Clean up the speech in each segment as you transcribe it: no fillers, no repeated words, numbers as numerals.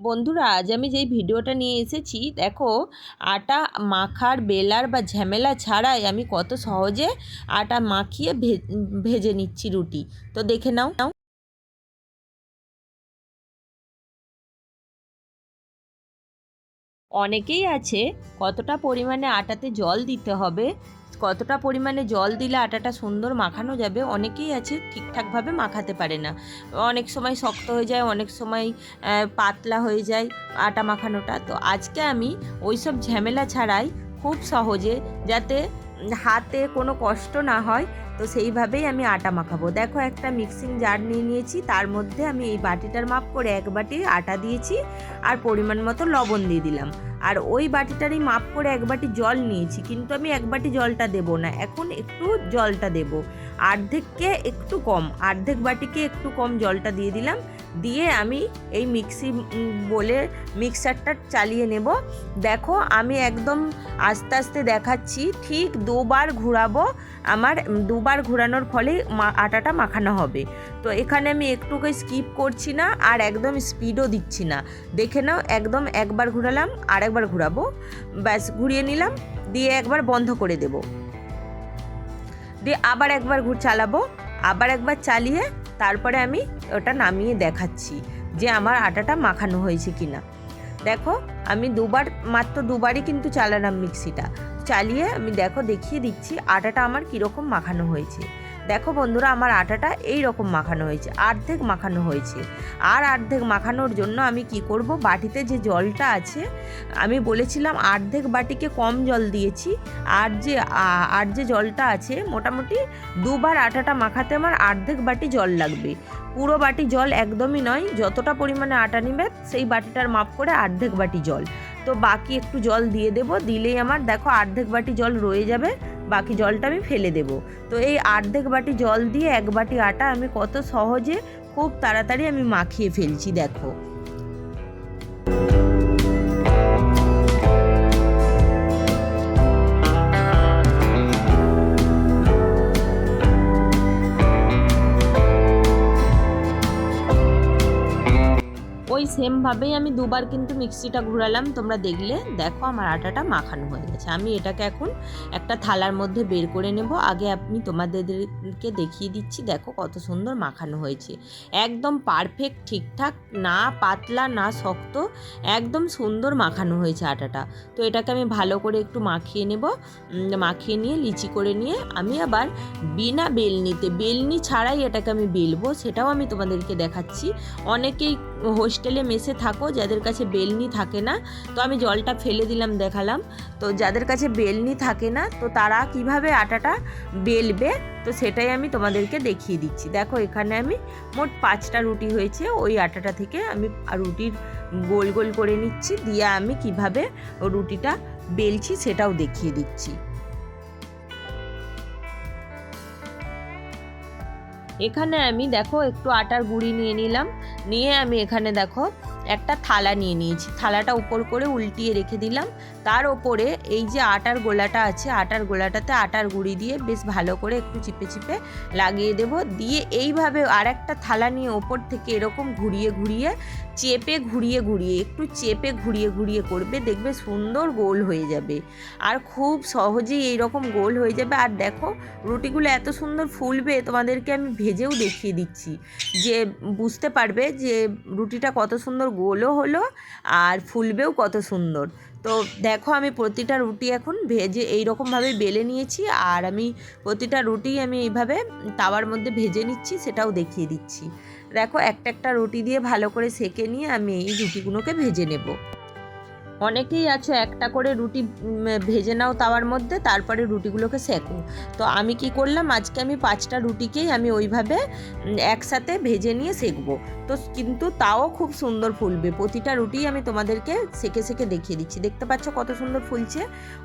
বন্ধুরা, আজ আমি যেই ভিডিওটা নিয়ে এসেছি দেখো, আটা মাখার বেলার বা ঝামেলা ছাড়াই আমি কত সহজে আটা মাখিয়ে ভেজে নিচ্ছি রুটি। তো দেখে নাও। অনেকেই আছে কতটা পরিমাণে আটাতে জল দিতে হবে, কতটা পরিমাণে জল দিলে আটাটা সুন্দর মাখানো যাবে, অনেকেই আছে ঠিকঠাকভাবে মাখাতে পারে না। অনেক সময় শক্ত হয়ে যায়, অনেক সময় পাতলা হয়ে যায় আটা মাখানোটা। তো আজকে আমি ওই সব ঝামেলা ছাড়াই খুব সহজে, যাতে হাতে কোনো কষ্ট না হয়, তো সেইভাবেই আমি আটা মাখাবো। দেখো, একটা মিক্সিং জার নিয়ে নিয়েছি, তার মধ্যে আমি এই বাটিটার মাপ করে 1 বাটি আটা দিয়েছি আর পরিমাণ মতো লবণ দিয়ে দিলাম। আর ওই বাটিটারই মাপ করে 1 বাটি জল নিয়েছি, কিন্তু আমি 1 বাটি জলটা দেবো না, এখন একটু জলটা দেব, অর্ধেককে একটু কম, অর্ধেক বাটিকে একটু কম জলটা দিয়ে দিলাম। দিয়ে আমি এই বলে মিক্সারটা চালিয়ে নেব। দেখো, আমি একদম আস্তে আস্তে দেখাচ্ছি, ঠিক 2 বার ঘোরাবো। আমার 2 বার ঘোরানোর ফলে আটাটা মাখানো হবে। তো এখানে আমি একটুকে স্কিপ করছি না আর একদম স্পিডও দিচ্ছি না। দেখে নাও, একদম 1 বার ঘোরালাম, আর একবার ঘোরাবো, ব্যাস ঘুরিয়ে নিলাম, দিয়ে একবার বন্ধ করে দেব, দিয়ে আবার একবার চালাবো, আবার একবার চালিয়ে তারপরে আমি ওটা নামিয়ে দেখাচ্ছি যে আমার আটাটা মাখানো হয়েছে কিনা। দেখো, আমি মাত্র 2 বারই কিন্তু চালালাম মিক্সিটা, চালিয়ে আমি দেখিয়ে দিচ্ছি আটাটা আমার কীরকম মাখানো হয়েছে। দেখো বন্ধুরা, আমার আটাটা এই রকম মাখানো হয়েছে, অর্ধেক মাখানো হয়েছে। আর অর্ধেক মাখানোর জন্য আমি কি করব, বাটিতে যে জলটা আছে, আমি বলেছিলাম অর্ধেক বাটিকে কম জল দিয়েছি, আর যে জলটা আছে, মোটামুটি 2 বার আটাটা মাখাতে আমার অর্ধেক বাটি জল লাগবে। পুরো বাটি জল একদমই নয়, যতটা পরিমাণে আটা নিবে সেই বাটিটার মাপ করে অর্ধেক বাটি জল। তো বাকি একটু জল দিয়ে দেব, দিলেই আমার দেখো অর্ধেক বাটি জল রয়ে যাবে, বাকি জলটা আমি ফেলে দেব। তো এই অর্ধেক বাটি জল দিয়ে 1 বাটি আটা আমি কত সহজে, খুব তাড়াতাড়ি আমি মাখিয়ে ফেলছি। দেখো, ওই সেমভাবেই আমি 2 বার কিন্তু মিক্সিটা ঘোরালাম, তোমরা দেখলে। দেখো, আমার আটাটা মাখানো হয়ে গেছে। আমি এটাকে এখন একটা থালার মধ্যে বের করে নেব। আগে আমি তোমাদেরকে দেখিয়ে দিচ্ছি, দেখো কত সুন্দর মাখানো হয়েছে, একদম পারফেক্ট, ঠিকঠাক, না পাতলা না শক্ত, একদম সুন্দর মাখানো হয়েছে আটাটা। তো এটাকে আমি ভালো করে একটু মাখিয়ে নেব, মাখিয়ে নিয়ে লিচি করে নিয়ে আমি আবার বিনা বেলনি ছাড়াই এটাকে আমি বেলবো, সেটাও আমি তোমাদেরকে দেখাচ্ছি। অনেকেই হোস্টেলে মেসে থাকো যাদের কাছে বেলনি থাকে না, তো আমি জলটা ফেলে দিলাম, দেখালাম। তো যাদের কাছে বেলনি থাকে না, তো তারা কিভাবে আটাটা বেলবে, তো সেটাই আমি তোমাদেরকে দেখিয়ে দিচ্ছি। দেখো, এখানে আমি মোট 5টা রুটি হয়েছে, ওই আটাটা থেকে আমি রুটির গোল গোল করে নিচ্ছি, দিয়ে আমি কিভাবে রুটিটা বেলছি সেটাও দেখিয়ে দিচ্ছি। এখানে আমি দেখো একটু আটার গুঁড়ি নিয়ে নিলাম, নিয়ে আমি এখানে দেখো একটা থালা নিয়ে নিয়েছি, থালাটা উপর করে উল্টিয়ে রেখে দিলাম। তার ওপরে এই যে আটার গোলাটা আছে, আটার গোলাটাতে আটার গুঁড়ি দিয়ে বেশ ভালো করে একটু চিপে চিপে লাগিয়ে দেব। দিয়ে এইভাবে আর একটা থালা নিয়ে ওপর থেকে এরকম ঘুরিয়ে ঘুরিয়ে একটু চেপে ঘুরিয়ে ঘুরিয়ে করবে, দেখবে সুন্দর গোল হয়ে যাবে, আর খুব সহজেই এইরকম গোল হয়ে যাবে। আর দেখো, রুটিগুলো এত সুন্দর ফুলবে, তোমাদেরকে আমি ভেজেও দেখিয়ে দিচ্ছি, যে বুঝতে পারবে যে রুটিটা কত সুন্দর গোলও হলো আর ফুলবেও কত সুন্দর। তো দেখো, আমি প্রতিটা রুটি এখন ভেজে এইরকমভাবে বেলে নিয়েছি, আর আমি প্রতিটা রুটি আমি এইভাবে তাওয়ার মধ্যে ভেজে নিচ্ছি, সেটাও দেখিয়ে দিচ্ছি। দেখো, একটা রুটি দিয়ে ভালো করে সেঁকে নিয়ে আমি এই রুটিগুলোকে ভেজে নেব। অনেকেই আছে একটা করে রুটি ভেজে নাও তাওয়ার মধ্যে, তারপরে রুটিগুলোকে সেঁকো। তো আমি কি করলাম, আজকে আমি 5টা রুটিকেই আমি ওইভাবে একসাথে ভেজে নিয়ে সেঁকবো। তো কিন্তু তাও খুব সুন্দর ফুলবে, প্রতিটা রুটি আমি তোমাদেরকে সেঁকে সেঁকে দেখিয়ে দিচ্ছি। দেখতে পাচ্ছ কত সুন্দর ফুলছে,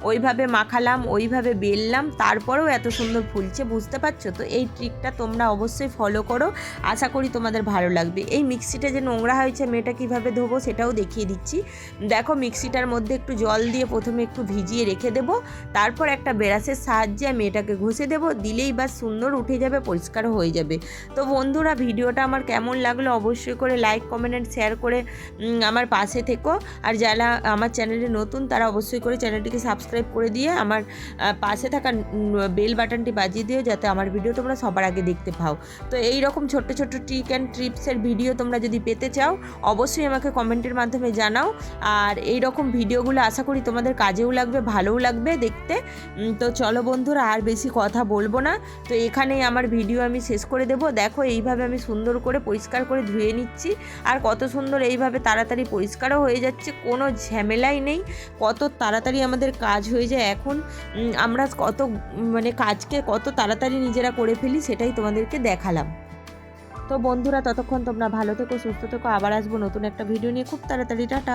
ওইভাবে মাখালাম, ওইভাবে বেললাম, তারপরেও এত সুন্দর ফুলছে, বুঝতে পারছো? তো এই ট্রিকটা তোমরা অবশ্যই ফলো করো, আশা করি তোমাদের ভালো লাগবে। এই মিক্সিটা যে নোংরা হয়েছে, আমি এটা কীভাবে ধোবো সেটাও দেখিয়ে দিচ্ছি। দেখো, মিক্সিটার মধ্যে একটু জল দিয়ে প্রথমে একটু ভিজিয়ে রেখে দেবো, তারপর একটা ব্রাশের সাহায্যে আমি এটাকে ঘষে দেবো, দিলেই বাস সুন্দর উঠে যাবে, পরিষ্কার হয়ে যাবে। তো বন্ধুরা, ভিডিওটা আমার কেমন লাগলো অবশ্যই করে লাইক, কমেন্ট অ্যান্ড শেয়ার করে আমার পাশে থেকো। আর যারা আমার চ্যানেলে নতুন তারা অবশ্যই করে চ্যানেলটিকে সাবস্ক্রাইব করে দিয়ে আমার পাশে থাকা বেল বাটনটি বাজিয়ে দিও, যাতে আমার ভিডিও তোমরা সবার আগে দেখতে পাও। তো এই রকম ছোট্ট ছোট্ট ট্রিক অ্যান্ড ট্রিপসের ভিডিও তোমরা যদি পেতে চাও অবশ্যই আমাকে কমেন্টের মাধ্যমে জানাও। আর এই রকম ভিডিওগুলো আশা করি তোমাদের কাজেও লাগবে, ভালোও লাগবে দেখতে। তো চলো বন্ধুরা, আর বেশি কথা বলবো না, তো এখানেই আমার ভিডিও আমি শেষ করে দেবো। দেখো এইভাবে আমি সুন্দর করে পরিষ্কার করে ধুয়ে নিচ্ছি, আর কত সুন্দর এইভাবে তাড়াতাড়ি পরিষ্কারও হয়ে যাচ্ছে, কোনো ঝামেলাই নেই, কত তাড়াতাড়ি আমাদের কাজ হয়ে যায়। এখন আমরা কত কাজকে কত তাড়াতাড়ি নিজেরা করে ফেলি সেটাই তোমাদেরকে দেখালাম। তো বন্ধুরা, ততক্ষণ তোমরা ভালো থেকো, সুস্থ থেকো, আবার আসবো নতুন একটা ভিডিও নিয়ে খুব তাড়াতাড়ি। টাটা।